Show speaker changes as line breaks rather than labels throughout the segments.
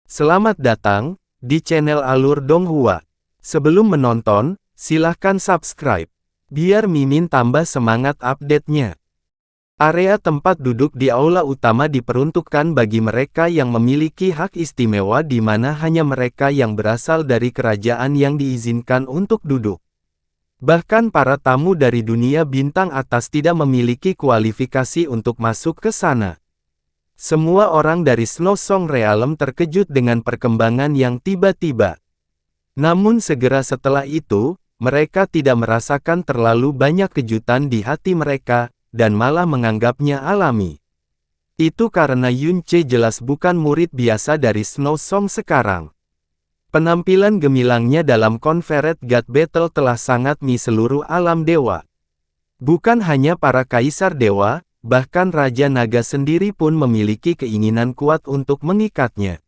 Selamat datang di channel Alur Donghua. Sebelum menonton, silahkan subscribe, biar Mimin tambah semangat update-nya. Area tempat duduk di aula utama diperuntukkan bagi mereka yang memiliki hak istimewa di mana hanya mereka yang berasal dari kerajaan yang diizinkan untuk duduk. Bahkan para tamu dari dunia bintang atas tidak memiliki kualifikasi untuk masuk ke sana. Semua orang dari Snow Song Realm terkejut dengan perkembangan yang tiba-tiba. Namun segera setelah itu, mereka tidak merasakan terlalu banyak kejutan di hati mereka, dan malah menganggapnya alami. Itu karena Yun Ce jelas bukan murid biasa dari Snow Song sekarang. Penampilan gemilangnya dalam Conferred God Battle telah sangat seluruh alam dewa. Bukan hanya para kaisar dewa, bahkan Raja Naga sendiri pun memiliki keinginan kuat untuk mengikatnya.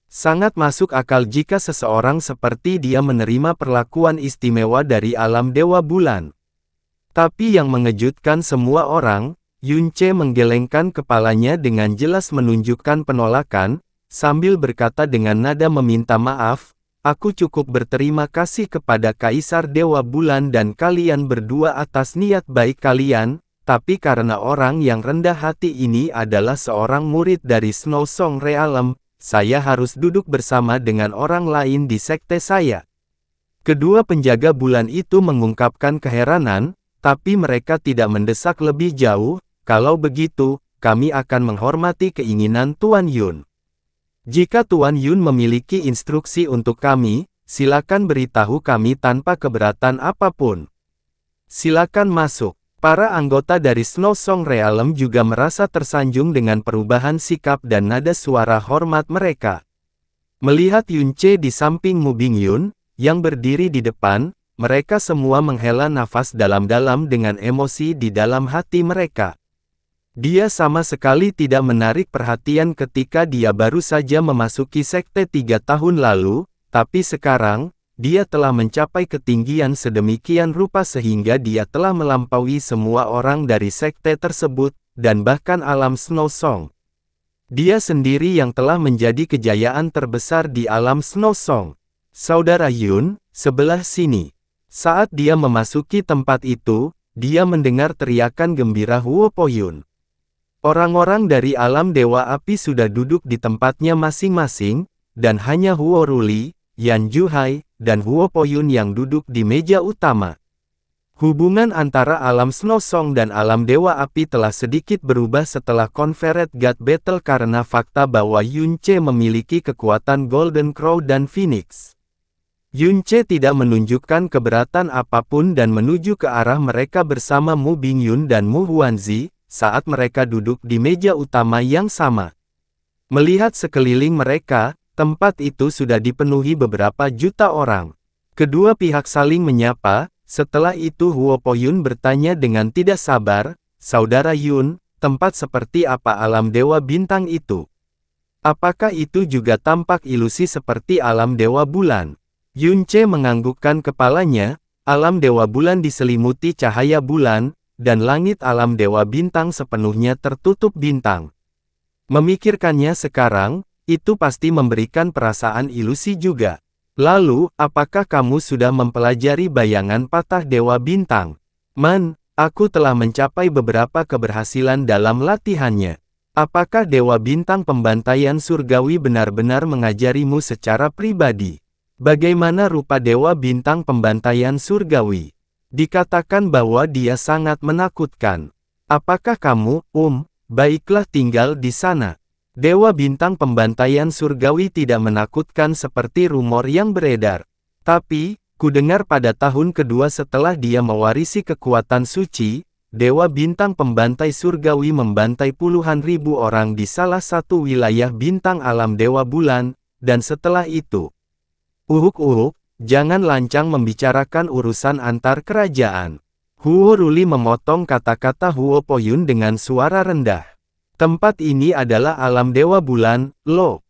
Sangat masuk akal jika seseorang seperti dia menerima perlakuan istimewa dari alam Dewa Bulan. Tapi yang mengejutkan semua orang, Yun Ce menggelengkan kepalanya dengan jelas menunjukkan penolakan, sambil berkata dengan nada meminta maaf, "Aku cukup berterima kasih kepada Kaisar Dewa Bulan dan kalian berdua atas niat baik kalian. Tapi karena orang yang rendah hati ini adalah seorang murid dari Snow Song Realm, saya harus duduk bersama dengan orang lain di sekte saya." Kedua penjaga bulan itu mengungkapkan keheranan, tapi mereka tidak mendesak lebih jauh. Kalau begitu, kami akan menghormati keinginan Tuan Yun. Jika Tuan Yun memiliki instruksi untuk kami, silakan beritahu kami tanpa keberatan apapun. Silakan masuk. Para anggota dari Snow Song Realm juga merasa tersanjung dengan perubahan sikap dan nada suara hormat mereka. Melihat Yun Ce di samping Mu Bingyun, yang berdiri di depan, mereka semua menghela nafas dalam-dalam dengan emosi di dalam hati mereka. Dia sama sekali tidak menarik perhatian ketika dia baru saja memasuki sekte 3 tahun lalu, tapi sekarang, dia telah mencapai ketinggian sedemikian rupa sehingga dia telah melampaui semua orang dari sekte tersebut, dan bahkan alam Snow Song. Dia sendiri yang telah menjadi kejayaan terbesar di alam Snow Song. Saudara Yun, sebelah sini. Saat dia memasuki tempat itu, dia mendengar teriakan gembira Huo Po Yun. Orang-orang dari alam Dewa Api sudah duduk di tempatnya masing-masing, dan hanya Huo Ruli, Yan Juhai, dan Huo Po Yun yang duduk di meja utama. Hubungan antara alam Snow Song dan alam Dewa Api telah sedikit berubah setelah Conferred God Battle karena fakta bahwa Yun Ce memiliki kekuatan Golden Crow dan Phoenix. Yun Ce tidak menunjukkan keberatan apapun dan menuju ke arah mereka bersama Mu Bingyun dan Mu Huanzi, saat mereka duduk di meja utama yang sama. Melihat sekeliling mereka, tempat itu sudah dipenuhi beberapa juta orang. Kedua pihak saling menyapa, setelah itu Huo Po Yun bertanya dengan tidak sabar, "Saudara Yun, tempat seperti apa alam Dewa Bintang itu? Apakah itu juga tampak ilusi seperti alam Dewa Bulan?" Yun Ce menganggukkan kepalanya, alam Dewa Bulan diselimuti cahaya bulan, dan langit alam Dewa Bintang sepenuhnya tertutup bintang. Memikirkannya sekarang, itu pasti memberikan perasaan ilusi juga. Lalu, apakah kamu sudah mempelajari bayangan patah Dewa Bintang? Man, aku telah mencapai beberapa keberhasilan dalam latihannya. Apakah Dewa Bintang pembantaian surgawi benar-benar mengajarimu secara pribadi? Bagaimana rupa Dewa Bintang pembantaian surgawi? Dikatakan bahwa dia sangat menakutkan. Apakah kamu, baiklah tinggal di sana? Dewa Bintang pembantaian surgawi tidak menakutkan seperti rumor yang beredar. Tapi, kudengar pada tahun kedua setelah dia mewarisi kekuatan suci, Dewa Bintang pembantai surgawi membantai puluhan ribu orang di salah satu wilayah bintang alam Dewa Bulan, dan setelah itu, jangan lancang membicarakan urusan antar kerajaan. Huo Ruli memotong kata-kata Huo Po Yun dengan suara rendah. Tempat ini adalah alam Dewa Bulan, loh.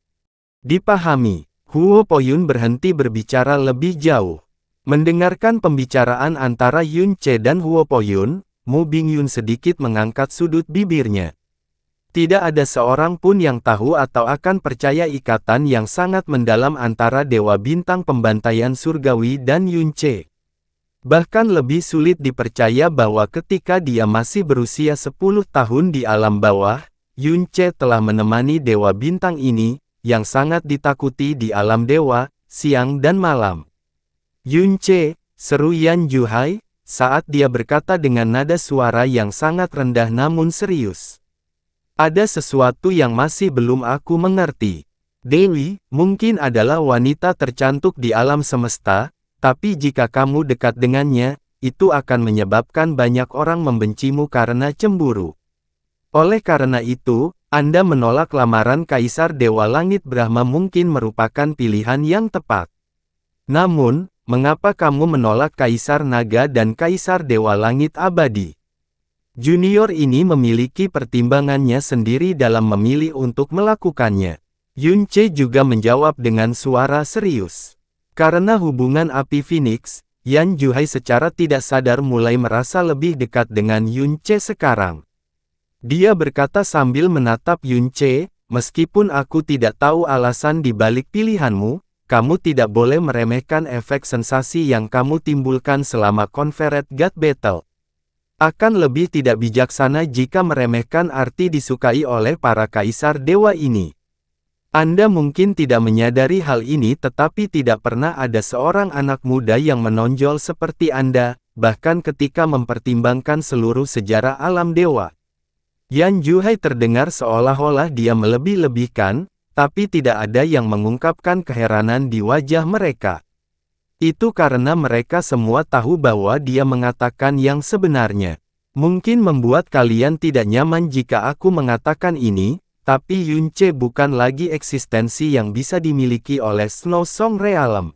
Dipahami. Huo Po Yun berhenti berbicara lebih jauh. Mendengarkan pembicaraan antara Yun Ce dan Huo Po Yun, Mu Bingyun sedikit mengangkat sudut bibirnya. Tidak ada seorang pun yang tahu atau akan percaya ikatan yang sangat mendalam antara Dewa Bintang Pembantaian Surgawi dan Yunce. Bahkan lebih sulit dipercaya bahwa ketika dia masih berusia 10 tahun di alam bawah, Yunce telah menemani Dewa Bintang ini, yang sangat ditakuti di alam dewa, siang dan malam. Yunce, seru Yan Juhai, saat dia berkata dengan nada suara yang sangat rendah namun serius. Ada sesuatu yang masih belum aku mengerti. Dewi, mungkin adalah wanita tercantik di alam semesta, tapi jika kamu dekat dengannya, itu akan menyebabkan banyak orang membencimu karena cemburu. Oleh karena itu, Anda menolak lamaran Kaisar Dewa Langit Brahma mungkin merupakan pilihan yang tepat. Namun, mengapa kamu menolak Kaisar Naga dan Kaisar Dewa Langit Abadi? Junior ini memiliki pertimbangannya sendiri dalam memilih untuk melakukannya. Yunce juga menjawab dengan suara serius. Karena hubungan api Phoenix, Yan Juhai secara tidak sadar mulai merasa lebih dekat dengan Yunce sekarang. Dia berkata sambil menatap Yunce, meskipun aku tidak tahu alasan di balik pilihanmu, kamu tidak boleh meremehkan efek sensasi yang kamu timbulkan selama Confederate God Battle. Akan lebih tidak bijaksana jika meremehkan arti disukai oleh para kaisar dewa ini. Anda mungkin tidak menyadari hal ini tetapi tidak pernah ada seorang anak muda yang menonjol seperti Anda, bahkan ketika mempertimbangkan seluruh sejarah alam dewa. Yan Juhai terdengar seolah-olah dia melebih-lebihkan, tapi tidak ada yang mengungkapkan keheranan di wajah mereka. Itu karena mereka semua tahu bahwa dia mengatakan yang sebenarnya. Mungkin membuat kalian tidak nyaman jika aku mengatakan ini, tapi Yunce bukan lagi eksistensi yang bisa dimiliki oleh Snow Song Realm.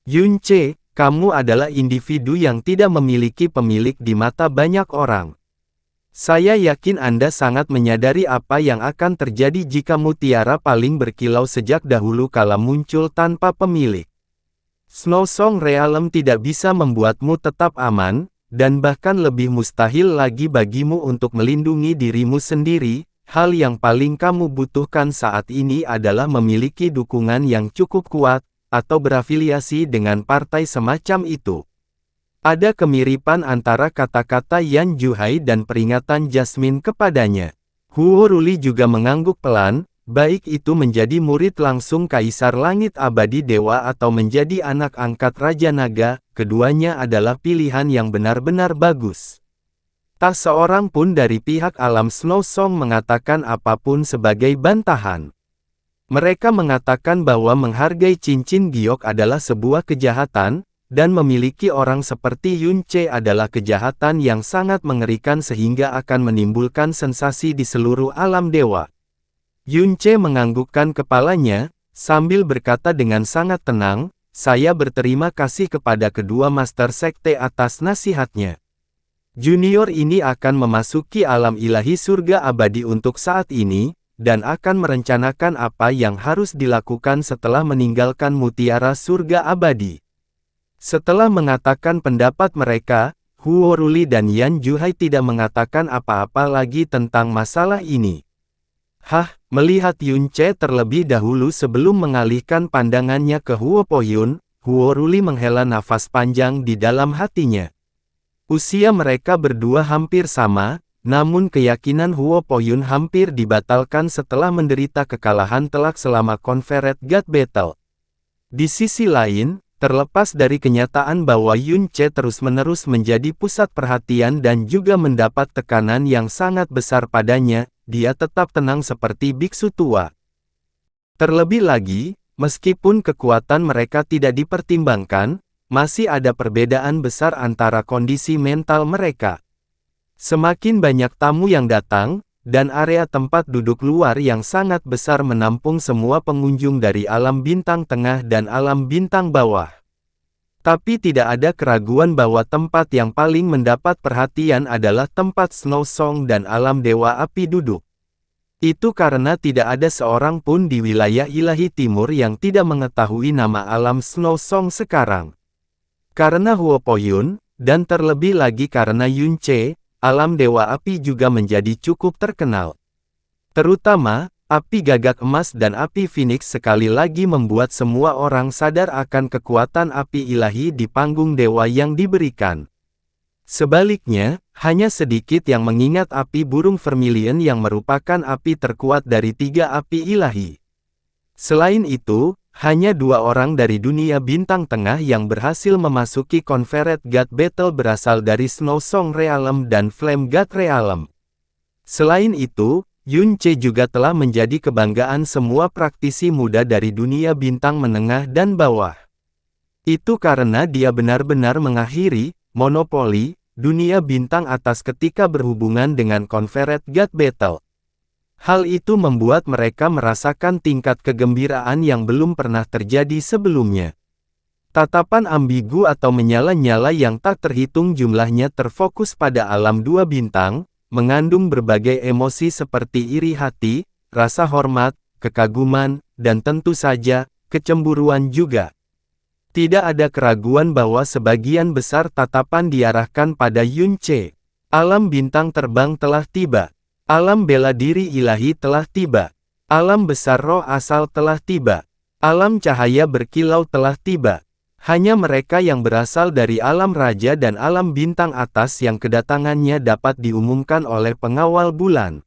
Yunce, kamu adalah individu yang tidak memiliki pemilik di mata banyak orang. Saya yakin Anda sangat menyadari apa yang akan terjadi jika mutiara paling berkilau sejak dahulu kala muncul tanpa pemilik. Snow Song Realm tidak bisa membuatmu tetap aman, dan bahkan lebih mustahil lagi bagimu untuk melindungi dirimu sendiri. Hal yang paling kamu butuhkan saat ini adalah memiliki dukungan yang cukup kuat, atau berafiliasi dengan partai semacam itu. Ada kemiripan antara kata-kata Yan Juhai dan peringatan Jasmine kepadanya. Huo Ruli juga mengangguk pelan. Baik itu menjadi murid langsung Kaisar Langit Abadi Dewa atau menjadi anak angkat Raja Naga, keduanya adalah pilihan yang benar-benar bagus. Tak seorang pun dari pihak alam Snow Song mengatakan apapun sebagai bantahan. Mereka mengatakan bahwa menghargai cincin giok adalah sebuah kejahatan, dan memiliki orang seperti Yunce adalah kejahatan yang sangat mengerikan sehingga akan menimbulkan sensasi di seluruh alam dewa. Yunce menganggukkan kepalanya, sambil berkata dengan sangat tenang, saya berterima kasih kepada kedua Master Sekte atas nasihatnya. Junior ini akan memasuki alam ilahi surga abadi untuk saat ini, dan akan merencanakan apa yang harus dilakukan setelah meninggalkan mutiara surga abadi. Setelah mengatakan pendapat mereka, Huo Ruli dan Yan Juhai tidak mengatakan apa-apa lagi tentang masalah ini. Melihat Yunce terlebih dahulu sebelum mengalihkan pandangannya ke Huo Pohyun, Huo Ruli menghela nafas panjang di dalam hatinya. Usia mereka berdua hampir sama, namun keyakinan Huo Pohyun hampir dibatalkan setelah menderita kekalahan telak selama Confederate God Battle. Di sisi lain, terlepas dari kenyataan bahwa Yunce terus-menerus menjadi pusat perhatian dan juga mendapat tekanan yang sangat besar padanya, dia tetap tenang seperti biksu tua. Terlebih lagi, meskipun kekuatan mereka tidak dipertimbangkan, masih ada perbedaan besar antara kondisi mental mereka. Semakin banyak tamu yang datang, dan area tempat duduk luar yang sangat besar menampung semua pengunjung dari alam bintang tengah dan alam bintang bawah. Tapi tidak ada keraguan bahwa tempat yang paling mendapat perhatian adalah tempat Snow Song dan alam dewa api duduk. Itu karena tidak ada seorang pun di wilayah ilahi timur yang tidak mengetahui nama alam Snow Song sekarang. Karena Huo Pohyun, dan terlebih lagi karena Yunce, alam dewa api juga menjadi cukup terkenal. Terutama, api gagak emas dan api Phoenix sekali lagi membuat semua orang sadar akan kekuatan api ilahi di panggung dewa yang diberikan. Sebaliknya, hanya sedikit yang mengingat api burung vermilion yang merupakan api terkuat dari 3 api ilahi. Selain itu, hanya 2 orang dari dunia bintang tengah yang berhasil memasuki Conferred God Battle berasal dari Snow Song Realm dan Flame God Realm. Selain itu, Yun Ce juga telah menjadi kebanggaan semua praktisi muda dari dunia bintang menengah dan bawah. Itu karena dia benar-benar mengakhiri monopoli dunia bintang atas ketika berhubungan dengan Conferred God Battle. Hal itu membuat mereka merasakan tingkat kegembiraan yang belum pernah terjadi sebelumnya. Tatapan ambigu atau menyala-nyala yang tak terhitung jumlahnya terfokus pada alam 2 bintang, mengandung berbagai emosi seperti iri hati, rasa hormat, kekaguman, dan tentu saja, kecemburuan juga. Tidak ada keraguan bahwa sebagian besar tatapan diarahkan pada Yun Ce. Alam bintang terbang telah tiba. Alam bela diri ilahi telah tiba. Alam besar roh asal telah tiba. Alam cahaya berkilau telah tiba. Hanya mereka yang berasal dari alam raja dan alam bintang atas yang kedatangannya dapat diumumkan oleh pengawal bulan.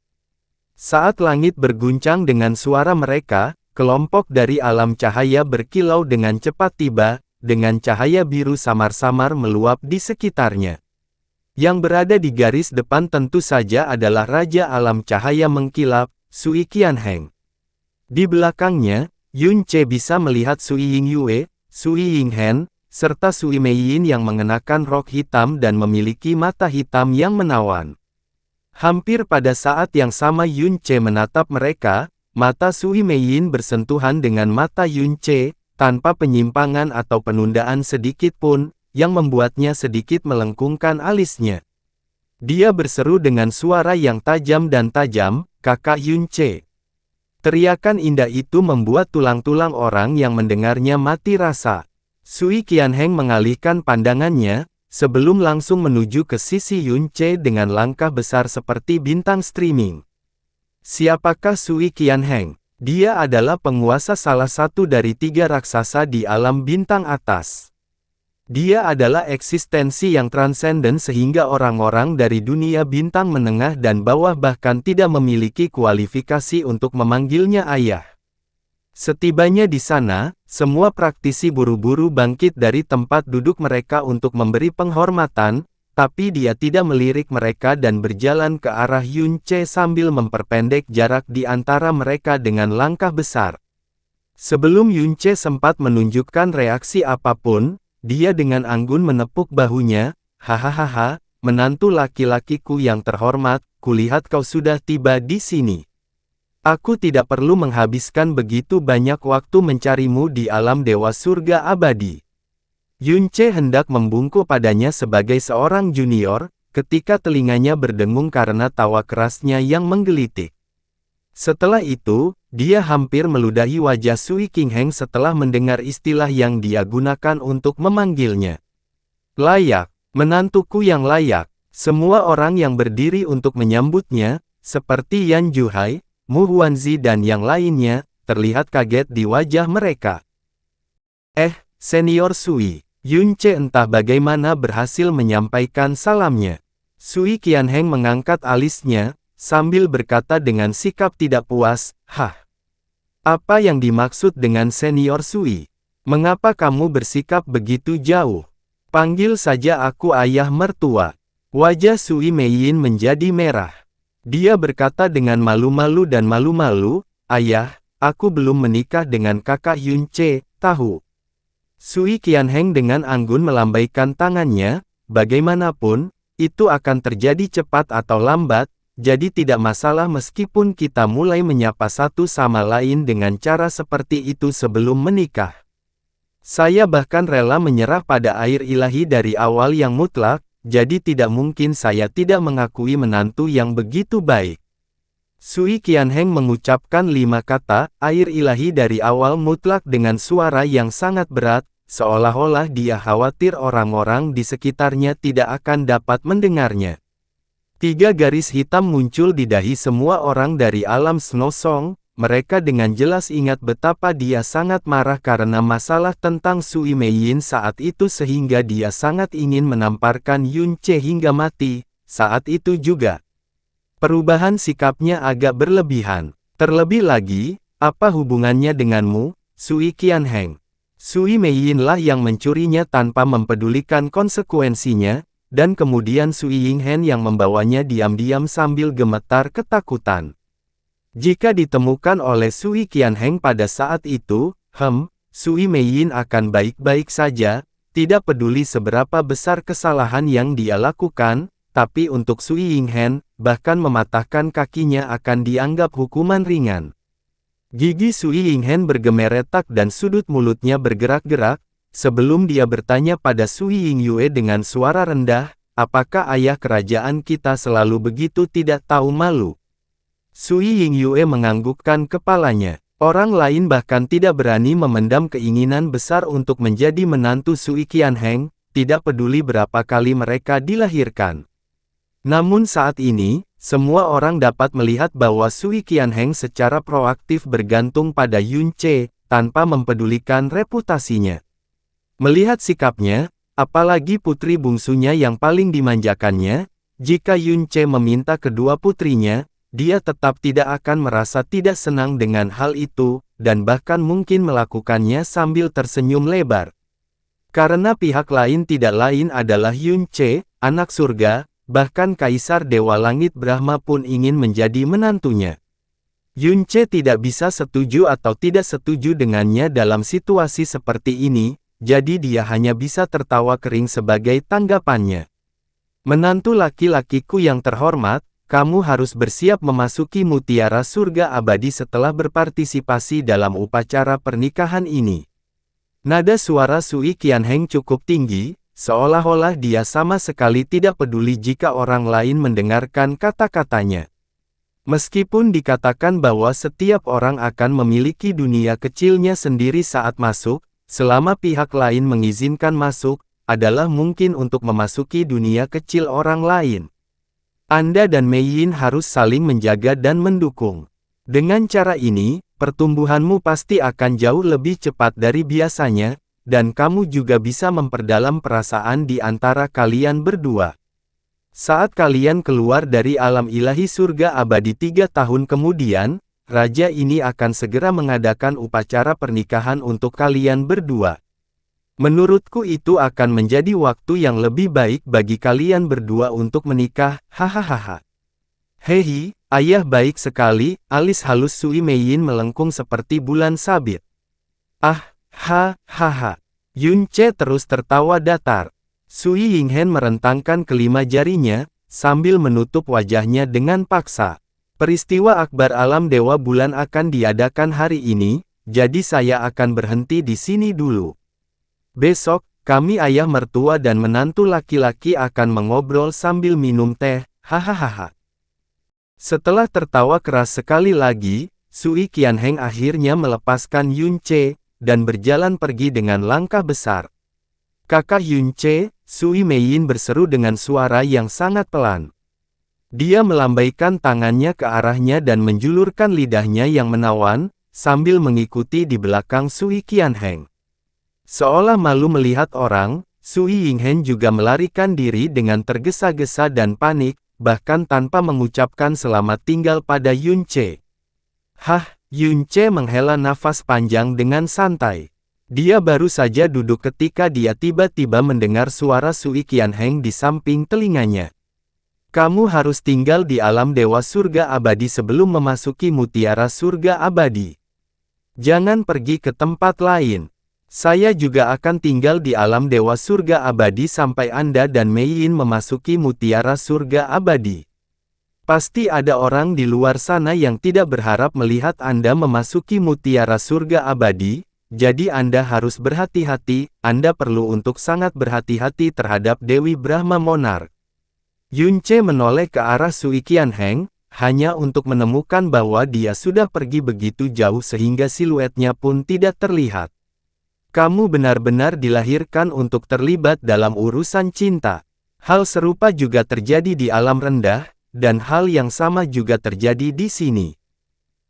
Saat langit berguncang dengan suara mereka, kelompok dari alam cahaya berkilau dengan cepat tiba, dengan cahaya biru samar-samar meluap di sekitarnya. Yang berada di garis depan tentu saja adalah Raja Alam Cahaya Mengkilap, Sui Qianheng. Di belakangnya, Yun Ce bisa melihat Sui Yingyue, Sui Yinghen, serta Sui Meiyin yang mengenakan rok hitam dan memiliki mata hitam yang menawan. Hampir pada saat yang sama Yun Ce menatap mereka, mata Sui Meiyin bersentuhan dengan mata Yun Ce, tanpa penyimpangan atau penundaan sedikit pun, yang membuatnya sedikit melengkungkan alisnya. Dia berseru dengan suara yang tajam dan tajam, "Kakak Yun Ce." Teriakan indah itu membuat tulang-tulang orang yang mendengarnya mati rasa. Sui Qianheng mengalihkan pandangannya, sebelum langsung menuju ke sisi Yun Ce dengan langkah besar seperti bintang streaming. Siapakah Sui Qianheng? Dia adalah penguasa salah satu dari 3 raksasa di alam bintang atas. Dia adalah eksistensi yang transenden sehingga orang-orang dari dunia bintang menengah dan bawah bahkan tidak memiliki kualifikasi untuk memanggilnya ayah. Setibanya di sana, semua praktisi buru-buru bangkit dari tempat duduk mereka untuk memberi penghormatan, tapi dia tidak melirik mereka dan berjalan ke arah Yun Ce sambil memperpendek jarak di antara mereka dengan langkah besar. Sebelum Yun Ce sempat menunjukkan reaksi apapun, dia dengan anggun menepuk bahunya, "Hahaha, menantu laki-lakiku yang terhormat, kulihat kau sudah tiba di sini. Aku tidak perlu menghabiskan begitu banyak waktu mencarimu di alam dewa surga abadi." Yun Ce hendak membungkuk padanya sebagai seorang junior, ketika telinganya berdengung karena tawa kerasnya yang menggelitik. Setelah itu, dia hampir meludahi wajah Sui Qianheng setelah mendengar istilah yang dia gunakan untuk memanggilnya. "Layak, menantuku yang layak." Semua orang yang berdiri untuk menyambutnya, seperti Yan Juhai, Mu Huanzi dan yang lainnya, terlihat kaget di wajah mereka. Senior Sui." Yun Ce entah bagaimana berhasil menyampaikan salamnya. Sui Qianheng mengangkat alisnya, sambil berkata dengan sikap tidak puas, "Hah? Apa yang dimaksud dengan senior Sui? Mengapa kamu bersikap begitu jauh? Panggil saja aku ayah mertua." Wajah Sui Meiyin menjadi merah. Dia berkata dengan malu-malu dan malu-malu, "Ayah, aku belum menikah dengan kakak Yun Ce, tahu." Sui Qianheng dengan anggun melambaikan tangannya, "Bagaimanapun, itu akan terjadi cepat atau lambat, jadi tidak masalah meskipun kita mulai menyapa satu sama lain dengan cara seperti itu sebelum menikah. Saya bahkan rela menyerah pada air ilahi dari awal yang mutlak, jadi tidak mungkin saya tidak mengakui menantu yang begitu baik." Sui Qianheng mengucapkan 5 kata, air ilahi dari awal mutlak dengan suara yang sangat berat, seolah-olah dia khawatir orang-orang di sekitarnya tidak akan dapat mendengarnya. 3 garis hitam muncul di dahi semua orang dari alam Snow Song. Mereka dengan jelas ingat betapa dia sangat marah karena masalah tentang Sui Meiyin saat itu sehingga dia sangat ingin menamparkan Yun Ce hingga mati. Saat itu juga, perubahan sikapnya agak berlebihan. Terlebih lagi, apa hubungannya denganmu, Sui Qianheng? Sui Meiyin lah yang mencurinya tanpa mempedulikan konsekuensinya, dan kemudian Sui Yinghen yang membawanya diam-diam sambil gemetar ketakutan. Jika ditemukan oleh Sui Qianheng pada saat itu, Sui Meiyin akan baik-baik saja, tidak peduli seberapa besar kesalahan yang dia lakukan, tapi untuk Sui Yinghen, bahkan mematahkan kakinya akan dianggap hukuman ringan. Gigi Sui Yinghen bergemeretak dan sudut mulutnya bergerak-gerak, sebelum dia bertanya pada Sui Yingyue dengan suara rendah, apakah ayah kerajaan kita selalu begitu tidak tahu malu? Sui Yingyue menganggukkan kepalanya. Orang lain bahkan tidak berani memendam keinginan besar untuk menjadi menantu Sui Qianheng, tidak peduli berapa kali mereka dilahirkan. Namun saat ini, semua orang dapat melihat bahwa Sui Qianheng secara proaktif bergantung pada Yun Ce, tanpa mempedulikan reputasinya. Melihat sikapnya, apalagi putri bungsunya yang paling dimanjakannya, jika Yun Ce meminta kedua putrinya, dia tetap tidak akan merasa tidak senang dengan hal itu, dan bahkan mungkin melakukannya sambil tersenyum lebar. Karena pihak lain tidak lain adalah Yun Ce, anak surga, bahkan Kaisar Dewa Langit Brahma pun ingin menjadi menantunya. Yun Ce tidak bisa setuju atau tidak setuju dengannya dalam situasi seperti ini, jadi dia hanya bisa tertawa kering sebagai tanggapannya. Menantu laki-lakiku yang terhormat, kamu harus bersiap memasuki mutiara surga abadi setelah berpartisipasi dalam upacara pernikahan ini. Nada suara Sui Qianheng cukup tinggi, seolah-olah dia sama sekali tidak peduli jika orang lain mendengarkan kata-katanya. Meskipun dikatakan bahwa setiap orang akan memiliki dunia kecilnya sendiri saat masuk, selama pihak lain mengizinkan masuk, adalah mungkin untuk memasuki dunia kecil orang lain. Anda dan Meiyin harus saling menjaga dan mendukung. Dengan cara ini, pertumbuhanmu pasti akan jauh lebih cepat dari biasanya, dan kamu juga bisa memperdalam perasaan di antara kalian berdua. Saat kalian keluar dari alam ilahi surga abadi 3 tahun kemudian, raja ini akan segera mengadakan upacara pernikahan untuk kalian berdua. Menurutku itu akan menjadi waktu yang lebih baik bagi kalian berdua untuk menikah, hahaha. Hehi, ayah baik sekali, alis halus Sui Meiyin melengkung seperti bulan sabit. Hahaha. Yun Ce terus tertawa datar. Sui Yinghen merentangkan kelima jarinya, sambil menutup wajahnya dengan paksa. Peristiwa akbar alam Dewa Bulan akan diadakan hari ini, jadi saya akan berhenti di sini dulu. Besok, kami ayah mertua dan menantu laki-laki akan mengobrol sambil minum teh, hahaha. Setelah tertawa keras sekali lagi, Sui Qianheng akhirnya melepaskan Yun Ce, dan berjalan pergi dengan langkah besar. Kakak Yun Ce, Sui Meiyin berseru dengan suara yang sangat pelan. Dia melambaikan tangannya ke arahnya dan menjulurkan lidahnya yang menawan, sambil mengikuti di belakang Sui Qianheng. Seolah malu melihat orang, Sui Yinghen juga melarikan diri dengan tergesa-gesa dan panik, bahkan tanpa mengucapkan selamat tinggal pada Yun Ce. Yun Ce menghela nafas panjang dengan santai. Dia baru saja duduk ketika dia tiba-tiba mendengar suara Sui Qianheng di samping telinganya. Kamu harus tinggal di alam dewa surga abadi sebelum memasuki mutiara surga abadi. Jangan pergi ke tempat lain. Saya juga akan tinggal di alam dewa surga abadi sampai Anda dan Meiyin memasuki mutiara surga abadi. Pasti ada orang di luar sana yang tidak berharap melihat Anda memasuki mutiara surga abadi, jadi Anda harus berhati-hati, Anda perlu untuk sangat berhati-hati terhadap Dewi Brahma Monarch. Yun Ce menoleh ke arah Sui Qianheng, hanya untuk menemukan bahwa dia sudah pergi begitu jauh sehingga siluetnya pun tidak terlihat. Kamu benar-benar dilahirkan untuk terlibat dalam urusan cinta. Hal serupa juga terjadi di alam rendah, dan hal yang sama juga terjadi di sini.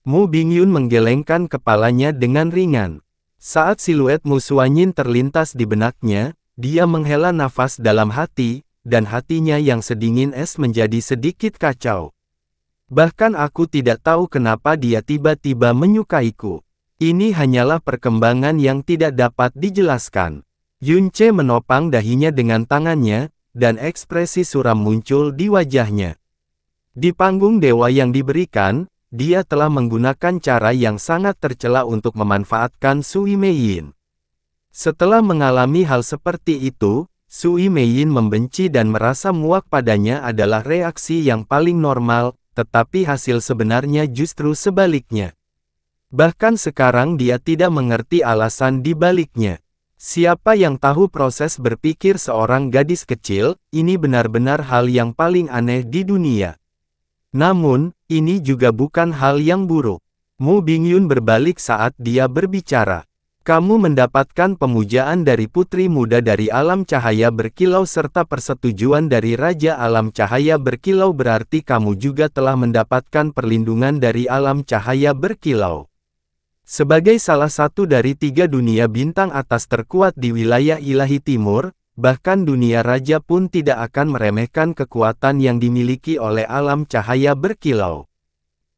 Mu Bingyun menggelengkan kepalanya dengan ringan. Saat siluet Mu Xuanyin terlintas di benaknya, dia menghela nafas dalam hati, dan hatinya yang sedingin es menjadi sedikit kacau. Bahkan aku tidak tahu kenapa dia tiba-tiba menyukaiku. Ini hanyalah perkembangan yang tidak dapat dijelaskan. Yunce menopang dahinya dengan tangannya, dan ekspresi suram muncul di wajahnya. Di panggung dewa yang diberikan, dia telah menggunakan cara yang sangat tercela untuk memanfaatkan Sui Meiyin. Setelah mengalami hal seperti itu, Sui Meiyin membenci dan merasa muak padanya adalah reaksi yang paling normal, tetapi hasil sebenarnya justru sebaliknya. Bahkan sekarang dia tidak mengerti alasan di baliknya. Siapa yang tahu proses berpikir seorang gadis kecil, ini benar-benar hal yang paling aneh di dunia. Namun, ini juga bukan hal yang buruk. Mu Bingyun berbalik saat dia berbicara. Kamu mendapatkan pemujaan dari putri muda dari alam cahaya berkilau serta persetujuan dari Raja Alam Cahaya Berkilau, berarti kamu juga telah mendapatkan perlindungan dari alam cahaya berkilau. Sebagai salah satu dari 3 dunia bintang atas terkuat di wilayah ilahi timur, bahkan dunia raja pun tidak akan meremehkan kekuatan yang dimiliki oleh alam cahaya berkilau.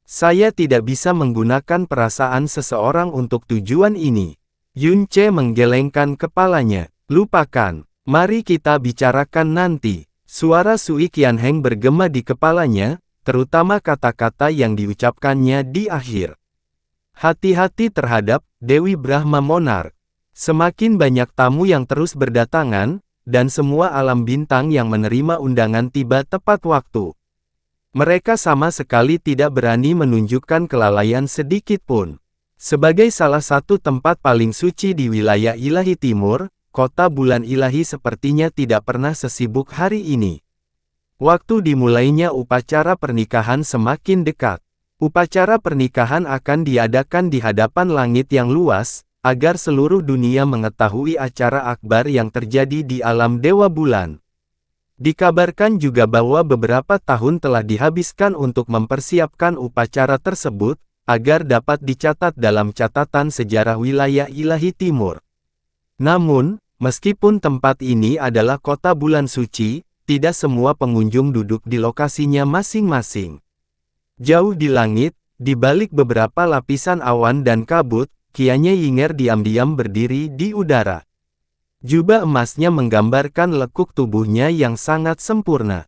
Saya tidak bisa menggunakan perasaan seseorang untuk tujuan ini. Yunce menggelengkan kepalanya. Lupakan. Mari kita bicarakan nanti. Suara Sui Qianheng bergema di kepalanya, terutama kata-kata yang diucapkannya di akhir. Hati-hati terhadap Dewi Brahma Monarch. Semakin banyak tamu yang terus berdatangan, dan semua alam bintang yang menerima undangan tiba tepat waktu. Mereka sama sekali tidak berani menunjukkan kelalaian sedikit pun. Sebagai salah satu tempat paling suci di wilayah ilahi timur, kota bulan ilahi sepertinya tidak pernah sesibuk hari ini. Waktu dimulainya upacara pernikahan semakin dekat. Upacara pernikahan akan diadakan di hadapan langit yang luas, agar seluruh dunia mengetahui acara akbar yang terjadi di alam Dewa Bulan. Dikabarkan juga bahwa beberapa tahun telah dihabiskan untuk mempersiapkan upacara tersebut, agar dapat dicatat dalam catatan sejarah wilayah ilahi timur. Namun, meskipun tempat ini adalah kota bulan suci, tidak semua pengunjung duduk di lokasinya masing-masing. Jauh di langit, di balik beberapa lapisan awan dan kabut, Qianye Yinger diam-diam berdiri di udara. Jubah emasnya menggambarkan lekuk tubuhnya yang sangat sempurna.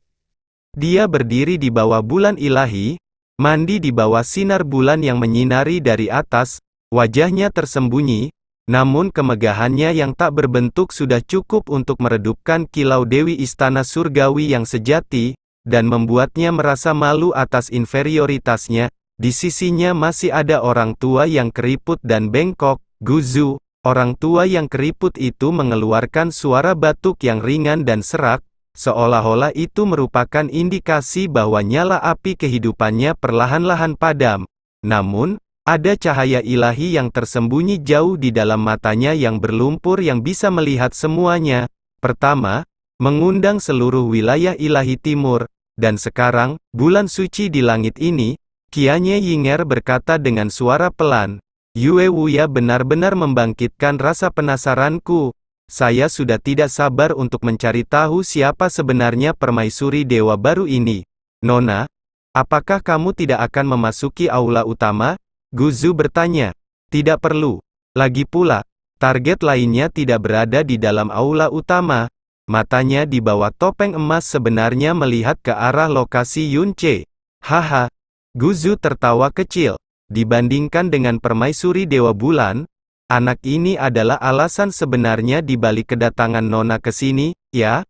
Dia berdiri di bawah bulan ilahi, mandi di bawah sinar bulan yang menyinari dari atas, wajahnya tersembunyi, namun kemegahannya yang tak berbentuk sudah cukup untuk meredupkan kilau Dewi Istana Surgawi yang sejati, dan membuatnya merasa malu atas inferioritasnya. Di sisinya masih ada orang tua yang keriput dan bengkok, Guzu. Orang tua yang keriput itu mengeluarkan suara batuk yang ringan dan serak, seolah-olah itu merupakan indikasi bahwa nyala api kehidupannya perlahan-lahan padam. Namun, ada cahaya ilahi yang tersembunyi jauh di dalam matanya yang berlumpur yang bisa melihat semuanya. Pertama, mengundang seluruh wilayah ilahi timur, dan sekarang, bulan suci di langit ini, Qianye Yinger berkata dengan suara pelan, Yue Wuya benar-benar membangkitkan rasa penasaranku. Saya sudah tidak sabar untuk mencari tahu siapa sebenarnya permaisuri dewa baru ini. Nona, apakah kamu tidak akan memasuki aula utama? Guzu bertanya. Tidak perlu. Lagi pula, target lainnya tidak berada di dalam aula utama. Matanya di bawah topeng emas sebenarnya melihat ke arah lokasi Yunce. Haha. Guzu tertawa kecil. Dibandingkan dengan permaisuri dewa bulan, anak ini adalah alasan sebenarnya di balik kedatangan Nona ke sini, ya?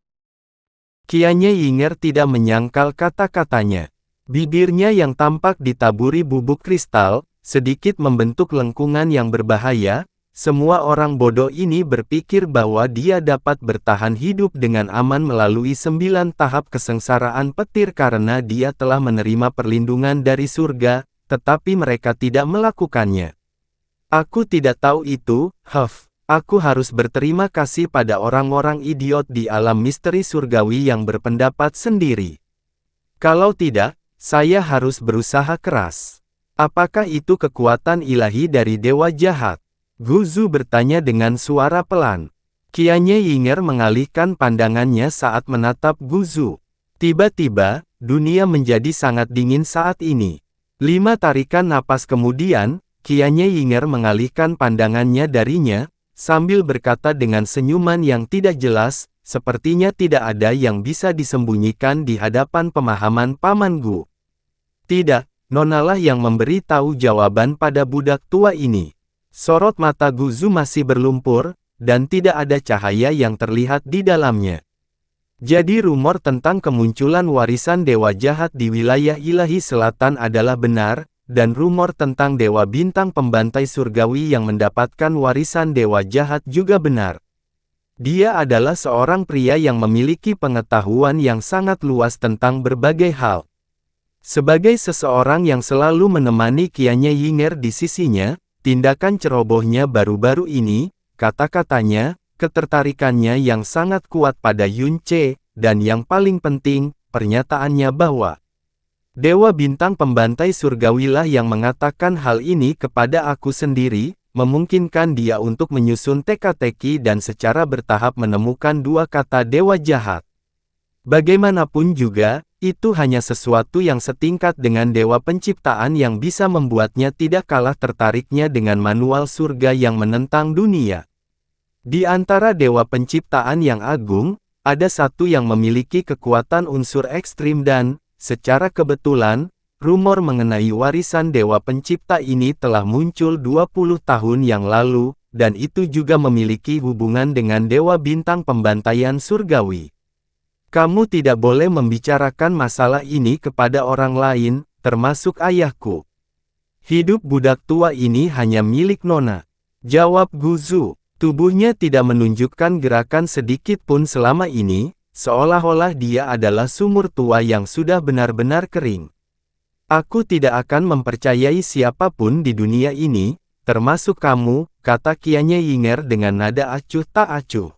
Qianye Yinger tidak menyangkal kata-katanya. Bibirnya yang tampak ditaburi bubuk kristal, sedikit membentuk lengkungan yang berbahaya. Semua orang bodoh ini berpikir bahwa dia dapat bertahan hidup dengan aman melalui 9 tahap kesengsaraan petir karena dia telah menerima perlindungan dari surga, tetapi mereka tidak melakukannya. Aku tidak tahu itu, Huff. Aku harus berterima kasih pada orang-orang idiot di alam misteri surgawi yang berpendapat sendiri. Kalau tidak, saya harus berusaha keras. Apakah itu kekuatan ilahi dari dewa jahat? Guzu bertanya dengan suara pelan. Qianye Yinger mengalihkan pandangannya saat menatap Guzu. Tiba-tiba, dunia menjadi sangat dingin saat ini. 5 tarikan napas kemudian, Qianye Yinger mengalihkan pandangannya darinya, sambil berkata dengan senyuman yang tidak jelas, sepertinya tidak ada yang bisa disembunyikan di hadapan pemahaman Paman Gu. Tidak, Nonalah yang memberi tahu jawaban pada budak tua ini. Sorot mata Guzu masih berlumpur, dan tidak ada cahaya yang terlihat di dalamnya. Jadi rumor tentang kemunculan warisan dewa jahat di wilayah ilahi selatan adalah benar, dan rumor tentang dewa bintang pembantai surgawi yang mendapatkan warisan dewa jahat juga benar. Dia adalah seorang pria yang memiliki pengetahuan yang sangat luas tentang berbagai hal. Sebagai seseorang yang selalu menemani Qianye Yinger di sisinya, tindakan cerobohnya baru-baru ini, kata-katanya, ketertarikannya yang sangat kuat pada Yun Ce, dan yang paling penting, pernyataannya bahwa Dewa Bintang Pembantai Surgawilah yang mengatakan hal ini kepada aku sendiri, memungkinkan dia untuk menyusun teka-teki dan secara bertahap menemukan 2 kata dewa jahat. Bagaimanapun juga, itu hanya sesuatu yang setingkat dengan dewa penciptaan yang bisa membuatnya tidak kalah tertariknya dengan manual surga yang menentang dunia. Di antara dewa penciptaan yang agung, ada satu yang memiliki kekuatan unsur ekstrim dan, secara kebetulan, rumor mengenai warisan dewa pencipta ini telah muncul 20 tahun yang lalu, dan itu juga memiliki hubungan dengan dewa bintang pembantaian surgawi. Kamu tidak boleh membicarakan masalah ini kepada orang lain, termasuk ayahku. Hidup budak tua ini hanya milik Nona. Jawab Guzu. Tubuhnya tidak menunjukkan gerakan sedikit pun selama ini, seolah-olah dia adalah sumur tua yang sudah benar-benar kering. Aku tidak akan mempercayai siapapun di dunia ini, termasuk kamu, kata Qianye Yinger dengan nada acuh tak acuh.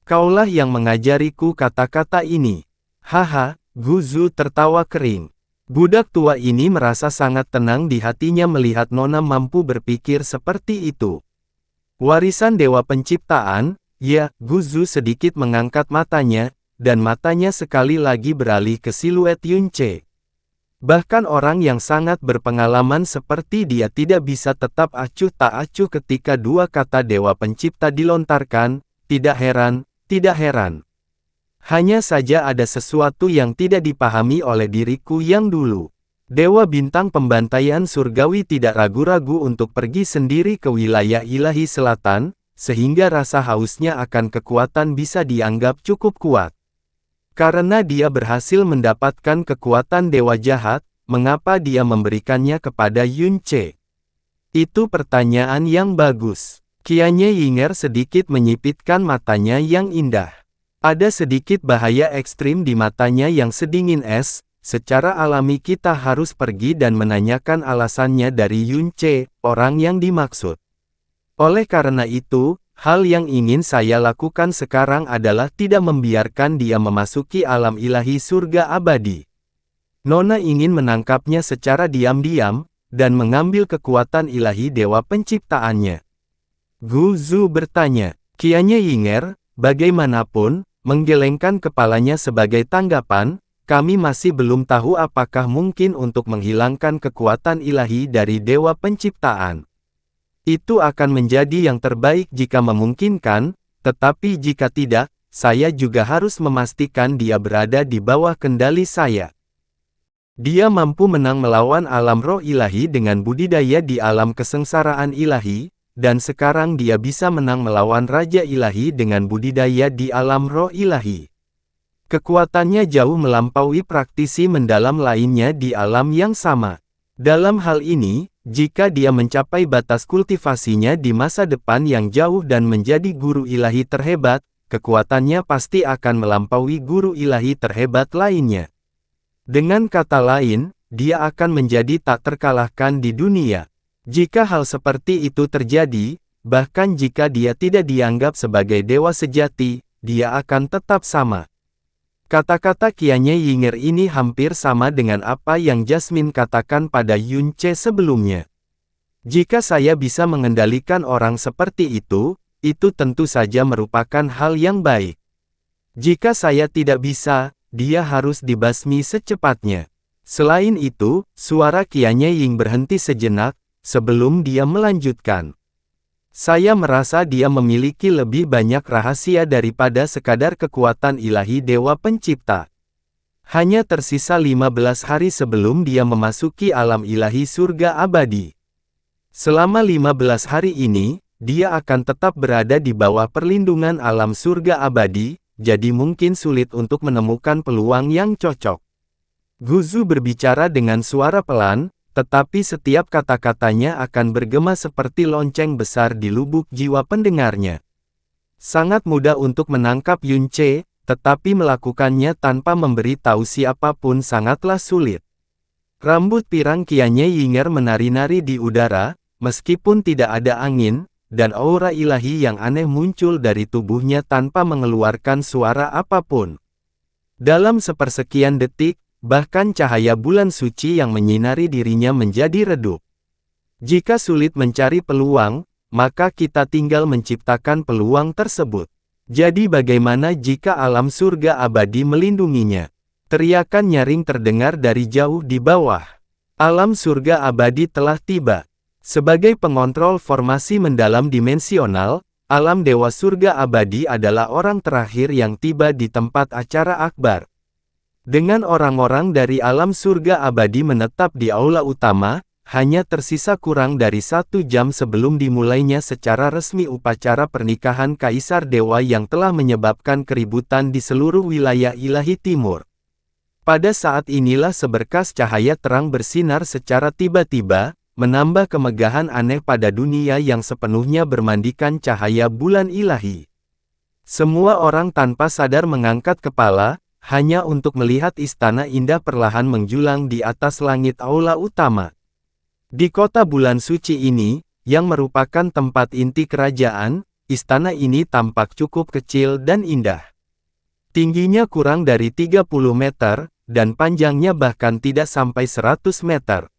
Kaulah yang mengajariku kata-kata ini. Haha, Guzu tertawa kering. Budak tua ini merasa sangat tenang di hatinya melihat Nona mampu berpikir seperti itu. Warisan dewa penciptaan, ya, Guzu sedikit mengangkat matanya, dan matanya sekali lagi beralih ke siluet Yun Ce. Bahkan orang yang sangat berpengalaman seperti dia tidak bisa tetap acuh tak acuh ketika 2 kata dewa pencipta dilontarkan, tidak heran. Hanya saja ada sesuatu yang tidak dipahami oleh diriku yang dulu. Dewa bintang pembantaian surgawi tidak ragu-ragu untuk pergi sendiri ke wilayah ilahi selatan, sehingga rasa hausnya akan kekuatan bisa dianggap cukup kuat. Karena dia berhasil mendapatkan kekuatan dewa jahat, mengapa dia memberikannya kepada Yun Ce? Itu pertanyaan yang bagus. Qianye Yinger sedikit menyipitkan matanya yang indah. Ada sedikit bahaya ekstrim di matanya yang sedingin es. Secara alami kita harus pergi dan menanyakan alasannya dari Yun Ce, orang yang dimaksud. Oleh karena itu, hal yang ingin saya lakukan sekarang adalah tidak membiarkan dia memasuki alam ilahi surga abadi. Nona ingin menangkapnya secara diam-diam, dan mengambil kekuatan ilahi dewa penciptaannya. Guzu bertanya. Qianye Yinger, bagaimanapun, menggelengkan kepalanya sebagai tanggapan, kami masih belum tahu apakah mungkin untuk menghilangkan kekuatan ilahi dari dewa penciptaan. Itu akan menjadi yang terbaik jika memungkinkan, tetapi jika tidak, saya juga harus memastikan dia berada di bawah kendali saya. Dia mampu menang melawan alam roh ilahi dengan budidaya di alam kesengsaraan ilahi, dan sekarang dia bisa menang melawan raja ilahi dengan budidaya di alam roh ilahi. Kekuatannya jauh melampaui praktisi mendalam lainnya di alam yang sama. Dalam hal ini, jika dia mencapai batas kultivasinya di masa depan yang jauh dan menjadi guru ilahi terhebat, kekuatannya pasti akan melampaui guru ilahi terhebat lainnya. Dengan kata lain, dia akan menjadi tak terkalahkan di dunia. Jika hal seperti itu terjadi, bahkan jika dia tidak dianggap sebagai dewa sejati, dia akan tetap sama. Kata-kata Qianye Ying'er ini hampir sama dengan apa yang Jasmine katakan pada Yun Ce sebelumnya. Jika saya bisa mengendalikan orang seperti itu tentu saja merupakan hal yang baik. Jika saya tidak bisa, dia harus dibasmi secepatnya. Selain itu, suara Qianye Ying berhenti sejenak, sebelum dia melanjutkan. Saya merasa dia memiliki lebih banyak rahasia daripada sekadar kekuatan ilahi Dewa Pencipta. Hanya tersisa 15 hari sebelum dia memasuki alam ilahi surga abadi. Selama 15 hari ini, dia akan tetap berada di bawah perlindungan alam surga abadi, jadi mungkin sulit untuk menemukan peluang yang cocok. Guzu berbicara dengan suara pelan, tetapi setiap kata-katanya akan bergema seperti lonceng besar di lubuk jiwa pendengarnya. Sangat mudah untuk menangkap Yun Ce, tetapi melakukannya tanpa memberi tahu siapapun sangatlah sulit. Rambut pirang Qianye Ying'er menari-nari di udara, meskipun tidak ada angin, dan aura ilahi yang aneh muncul dari tubuhnya tanpa mengeluarkan suara apapun. Dalam sepersekian detik, bahkan cahaya bulan suci yang menyinari dirinya menjadi redup. Jika sulit mencari peluang, maka kita tinggal menciptakan peluang tersebut. Jadi bagaimana jika alam surga abadi melindunginya? Teriakan nyaring terdengar dari jauh di bawah. Alam surga abadi telah tiba. Sebagai pengontrol formasi mendalam dimensional, alam dewa surga abadi adalah orang terakhir yang tiba di tempat acara akbar. Dengan orang-orang dari alam surga abadi menetap di aula utama, hanya tersisa kurang dari 1 jam sebelum dimulainya secara resmi upacara pernikahan Kaisar Dewa yang telah menyebabkan keributan di seluruh wilayah ilahi timur. Pada saat inilah seberkas cahaya terang bersinar secara tiba-tiba, menambah kemegahan aneh pada dunia yang sepenuhnya bermandikan cahaya bulan ilahi. Semua orang tanpa sadar mengangkat kepala, hanya untuk melihat istana indah perlahan menjulang di atas langit aula utama. Di kota bulan suci ini, yang merupakan tempat inti kerajaan, istana ini tampak cukup kecil dan indah. Tingginya kurang dari 30 meter, dan panjangnya bahkan tidak sampai 100 meter.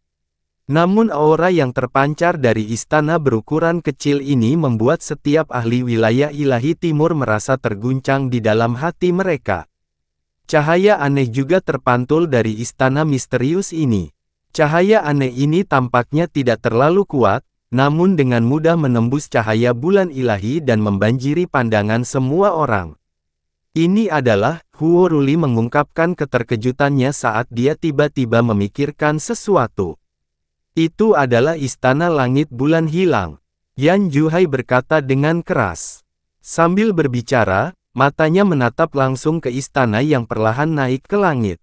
Namun aura yang terpancar dari istana berukuran kecil ini membuat setiap ahli wilayah ilahi timur merasa terguncang di dalam hati mereka. Cahaya aneh juga terpantul dari istana misterius ini. Cahaya aneh ini tampaknya tidak terlalu kuat, namun dengan mudah menembus cahaya bulan ilahi dan membanjiri pandangan semua orang. Ini adalah, Huo Ruli mengungkapkan keterkejutannya saat dia tiba-tiba memikirkan sesuatu. Itu adalah istana langit bulan hilang. Yan Juhai berkata dengan keras. Sambil berbicara, matanya menatap langsung ke istana yang perlahan naik ke langit.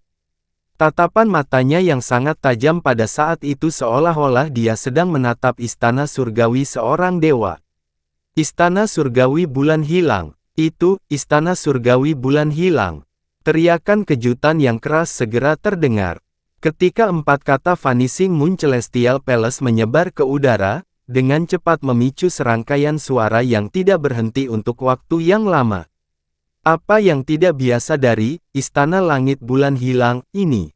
Tatapan matanya yang sangat tajam pada saat itu seolah-olah dia sedang menatap istana surgawi seorang dewa. Istana surgawi bulan hilang. Itu, istana surgawi bulan hilang. Teriakan kejutan yang keras segera terdengar. Ketika 4 kata Vanishing Moon Celestial Palace menyebar ke udara, dengan cepat memicu serangkaian suara yang tidak berhenti untuk waktu yang lama. Apa yang tidak biasa dari istana langit bulan hilang ini?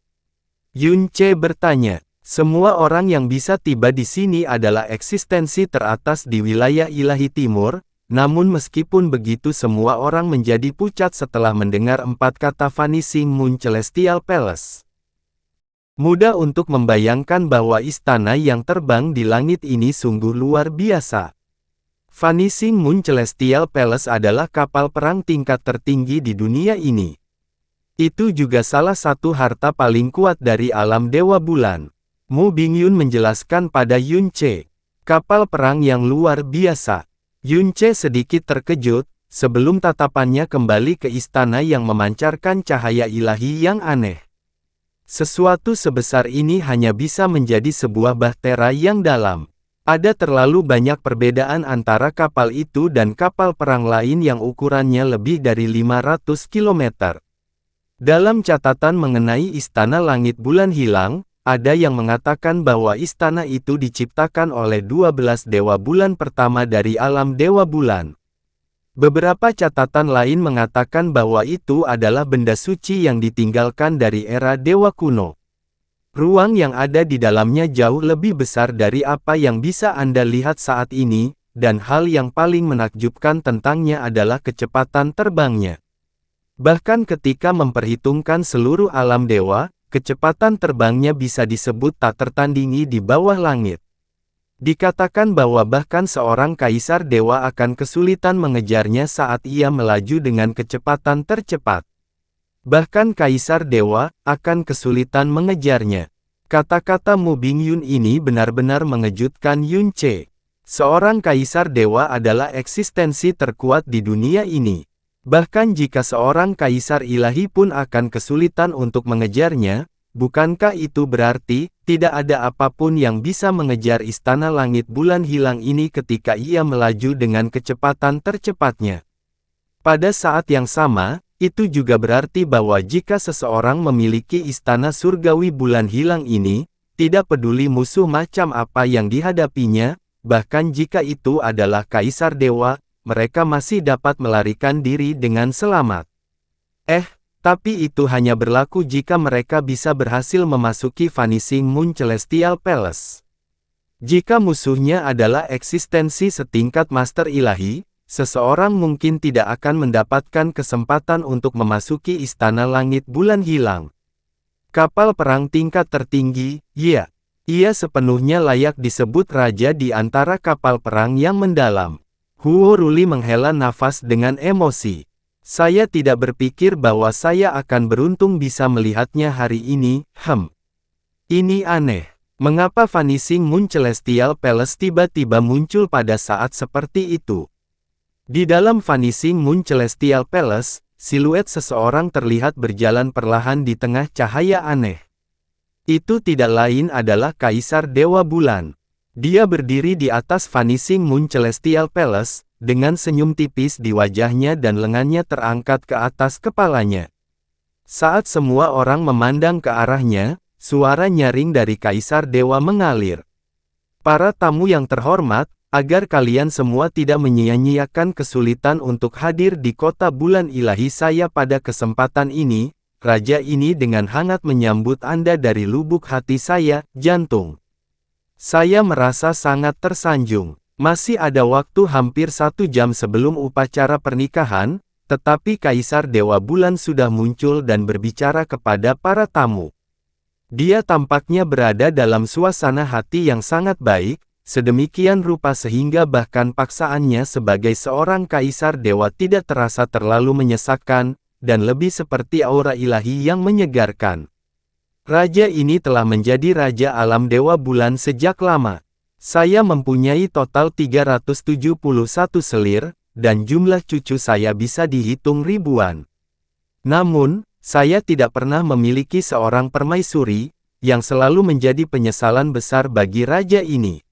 Yun Ce bertanya. Semua orang yang bisa tiba di sini adalah eksistensi teratas di wilayah ilahi timur, namun meskipun begitu semua orang menjadi pucat setelah mendengar 4 kata Vanishing Moon Celestial Palace. Mudah untuk membayangkan bahwa istana yang terbang di langit ini sungguh luar biasa. Vanishing Moon Celestial Palace adalah kapal perang tingkat tertinggi di dunia ini. Itu juga salah satu harta paling kuat dari alam Dewa Bulan. Mu Bingyun menjelaskan pada Yun Ce. Kapal perang yang luar biasa. Yun Ce sedikit terkejut, sebelum tatapannya kembali ke istana yang memancarkan cahaya ilahi yang aneh. Sesuatu sebesar ini hanya bisa menjadi sebuah bahtera yang dalam. Ada terlalu banyak perbedaan antara kapal itu dan kapal perang lain yang ukurannya lebih dari 500 km. Dalam catatan mengenai istana langit bulan hilang, ada yang mengatakan bahwa istana itu diciptakan oleh 12 dewa bulan pertama dari alam dewa bulan. Beberapa catatan lain mengatakan bahwa itu adalah benda suci yang ditinggalkan dari era dewa kuno. Ruang yang ada di dalamnya jauh lebih besar dari apa yang bisa Anda lihat saat ini, dan hal yang paling menakjubkan tentangnya adalah kecepatan terbangnya. Bahkan ketika memperhitungkan seluruh alam dewa, kecepatan terbangnya bisa disebut tak tertandingi di bawah langit. Dikatakan bahwa bahkan seorang kaisar dewa akan kesulitan mengejarnya saat ia melaju dengan kecepatan tercepat. Bahkan kaisar dewa akan kesulitan mengejarnya. Kata-kata Mu Bingyun ini benar-benar mengejutkan Yun Ce. Seorang kaisar dewa adalah eksistensi terkuat di dunia ini. Bahkan jika seorang kaisar ilahi pun akan kesulitan untuk mengejarnya, bukankah itu berarti tidak ada apapun yang bisa mengejar istana langit bulan hilang ini ketika ia melaju dengan kecepatan tercepatnya? Pada saat yang sama, itu juga berarti bahwa jika seseorang memiliki istana surgawi bulan hilang ini, tidak peduli musuh macam apa yang dihadapinya, bahkan jika itu adalah kaisar dewa, mereka masih dapat melarikan diri dengan selamat. Tapi itu hanya berlaku jika mereka bisa berhasil memasuki Vanishing Moon Celestial Palace. Jika musuhnya adalah eksistensi setingkat master ilahi, seseorang mungkin tidak akan mendapatkan kesempatan untuk memasuki istana langit bulan hilang. Kapal perang tingkat tertinggi, ya. Ia sepenuhnya layak disebut raja di antara kapal perang yang mendalam. Huo Ruli menghela nafas dengan emosi. Saya tidak berpikir bahwa saya akan beruntung bisa melihatnya hari ini, Ini aneh. Mengapa Vanishing Moon Celestial Palace tiba-tiba muncul pada saat seperti itu? Di dalam Vanishing Moon Celestial Palace, siluet seseorang terlihat berjalan perlahan di tengah cahaya aneh. Itu tidak lain adalah Kaisar Dewa Bulan. Dia berdiri di atas Vanishing Moon Celestial Palace, dengan senyum tipis di wajahnya dan lengannya terangkat ke atas kepalanya. Saat semua orang memandang ke arahnya, suara nyaring dari Kaisar Dewa mengalir. Para tamu yang terhormat, agar kalian semua tidak menyia-nyiakan kesulitan untuk hadir di kota bulan ilahi saya pada kesempatan ini, Raja ini dengan hangat menyambut Anda dari lubuk hati saya, jantung. Saya merasa sangat tersanjung. Masih ada waktu hampir 1 jam sebelum upacara pernikahan, tetapi Kaisar Dewa Bulan sudah muncul dan berbicara kepada para tamu. Dia tampaknya berada dalam suasana hati yang sangat baik, sedemikian rupa sehingga bahkan paksaannya sebagai seorang kaisar dewa tidak terasa terlalu menyesakkan, dan lebih seperti aura ilahi yang menyegarkan. Raja ini telah menjadi Raja Alam Dewa Bulan sejak lama. Saya mempunyai total 371 selir, dan jumlah cucu saya bisa dihitung ribuan. Namun, saya tidak pernah memiliki seorang permaisuri, yang selalu menjadi penyesalan besar bagi raja ini.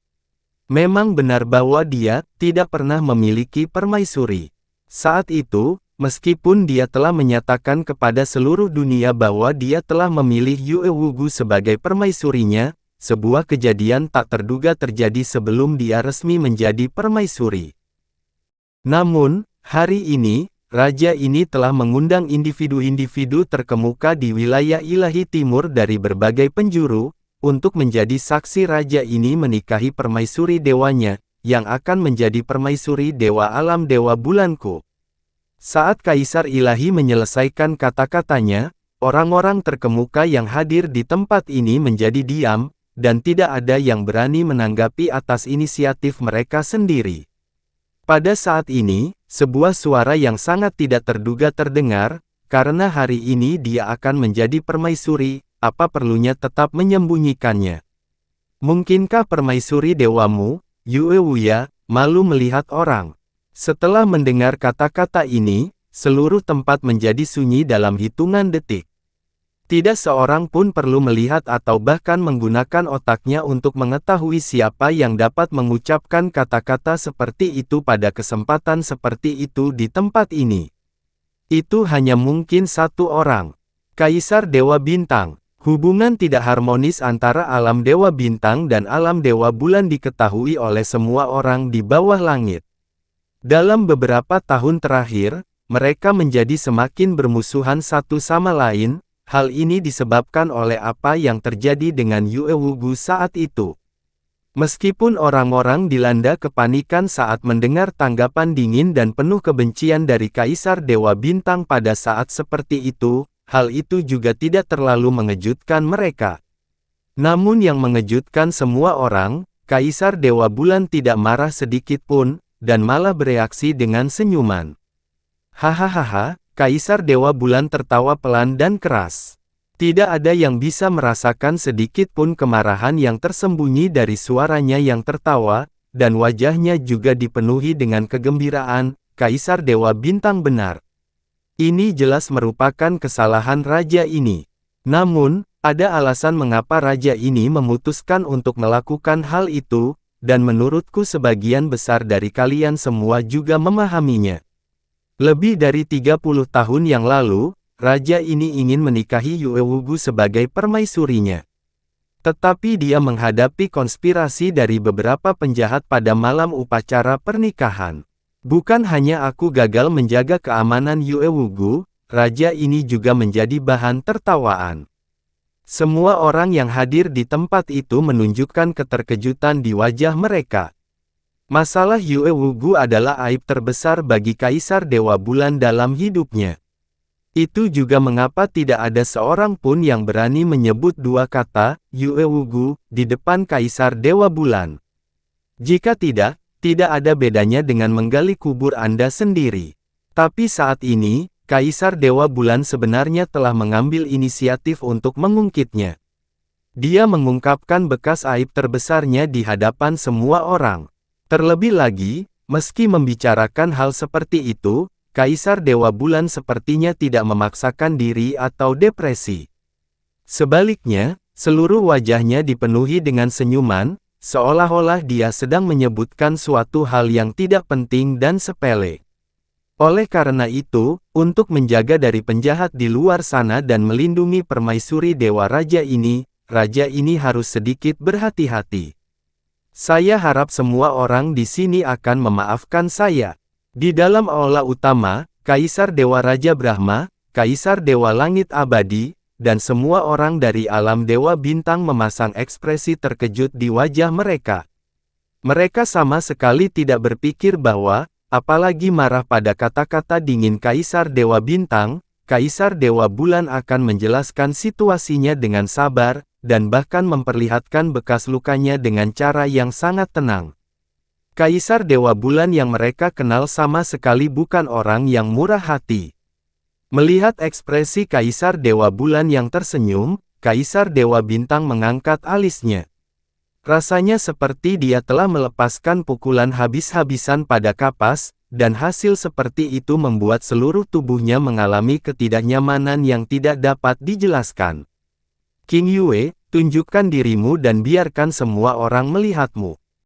Memang benar bahwa dia tidak pernah memiliki permaisuri. Saat itu, meskipun dia telah menyatakan kepada seluruh dunia bahwa dia telah memilih Yue Wugu sebagai permaisurinya, sebuah kejadian tak terduga terjadi sebelum dia resmi menjadi permaisuri. Namun, hari ini, raja ini telah mengundang individu-individu terkemuka di wilayah ilahi timur dari berbagai penjuru, untuk menjadi saksi raja ini menikahi permaisuri dewanya, yang akan menjadi permaisuri dewa alam dewa bulanku. Saat Kaisar Ilahi menyelesaikan kata-katanya, orang-orang terkemuka yang hadir di tempat ini menjadi diam, dan tidak ada yang berani menanggapi atas inisiatif mereka sendiri. Pada saat ini, sebuah suara yang sangat tidak terduga terdengar, karena hari ini dia akan menjadi permaisuri, apa perlunya tetap menyembunyikannya? Mungkinkah permaisuri dewamu, Yue Wuya, malu melihat orang? Setelah mendengar kata-kata ini, seluruh tempat menjadi sunyi dalam hitungan detik. Tidak seorang pun perlu melihat atau bahkan menggunakan otaknya untuk mengetahui siapa yang dapat mengucapkan kata-kata seperti itu pada kesempatan seperti itu di tempat ini. Itu hanya mungkin satu orang. Kaisar Dewa Bintang. Hubungan tidak harmonis antara alam Dewa Bintang dan alam Dewa Bulan diketahui oleh semua orang di bawah langit. Dalam beberapa tahun terakhir, mereka menjadi semakin bermusuhan satu sama lain. Hal ini disebabkan oleh apa yang terjadi dengan Yue Wugu saat itu. Meskipun orang-orang dilanda kepanikan saat mendengar tanggapan dingin dan penuh kebencian dari Kaisar Dewa Bintang pada saat seperti itu, hal itu juga tidak terlalu mengejutkan mereka. Namun yang mengejutkan semua orang, Kaisar Dewa Bulan tidak marah sedikit pun, dan malah bereaksi dengan senyuman. Hahaha, Kaisar Dewa Bulan tertawa pelan dan keras. Tidak ada yang bisa merasakan sedikit pun kemarahan yang tersembunyi dari suaranya yang tertawa, dan wajahnya juga dipenuhi dengan kegembiraan. Kaisar Dewa Bintang benar. Ini jelas merupakan kesalahan raja ini. Namun, ada alasan mengapa raja ini memutuskan untuk melakukan hal itu, dan menurutku sebagian besar dari kalian semua juga memahaminya. Lebih dari 30 tahun yang lalu, raja ini ingin menikahi Yue Wugu sebagai permaisurinya. Tetapi dia menghadapi konspirasi dari beberapa penjahat pada malam upacara pernikahan. Bukan hanya aku gagal menjaga keamanan Yue Wugu, raja ini juga menjadi bahan tertawaan. Semua orang yang hadir di tempat itu menunjukkan keterkejutan di wajah mereka. Masalah Yue Wugu adalah aib terbesar bagi Kaisar Dewa Bulan dalam hidupnya. Itu juga mengapa tidak ada seorang pun yang berani menyebut dua kata, Yue Wugu, di depan Kaisar Dewa Bulan. Jika tidak ada bedanya dengan menggali kubur Anda sendiri. Tapi saat ini, Kaisar Dewa Bulan sebenarnya telah mengambil inisiatif untuk mengungkitnya. Dia mengungkapkan bekas aib terbesarnya di hadapan semua orang. Terlebih lagi, meski membicarakan hal seperti itu, Kaisar Dewa Bulan sepertinya tidak memaksakan diri atau depresi. Sebaliknya, seluruh wajahnya dipenuhi dengan senyuman, seolah-olah dia sedang menyebutkan suatu hal yang tidak penting dan sepele. Oleh karena itu, untuk menjaga dari penjahat di luar sana dan melindungi permaisuri Dewa raja ini harus sedikit berhati-hati. Saya harap semua orang di sini akan memaafkan saya. Di dalam aula utama, Kaisar Dewa Raja Brahma, Kaisar Dewa Langit Abadi, dan semua orang dari alam Dewa Bintang memasang ekspresi terkejut di wajah mereka. Mereka sama sekali tidak berpikir bahwa, apalagi marah pada kata-kata dingin Kaisar Dewa Bintang, Kaisar Dewa Bulan akan menjelaskan situasinya dengan sabar, dan bahkan memperlihatkan bekas lukanya dengan cara yang sangat tenang. Kaisar Dewa Bulan yang mereka kenal sama sekali bukan orang yang murah hati. Melihat ekspresi Kaisar Dewa Bulan yang tersenyum, Kaisar Dewa Bintang mengangkat alisnya. Rasanya seperti dia telah melepaskan pukulan habis-habisan pada kapas, dan hasil seperti itu membuat seluruh tubuhnya mengalami ketidaknyamanan yang tidak dapat dijelaskan. King Yue, tunjukkan dirimu dan biarkan semua orang melihatmu.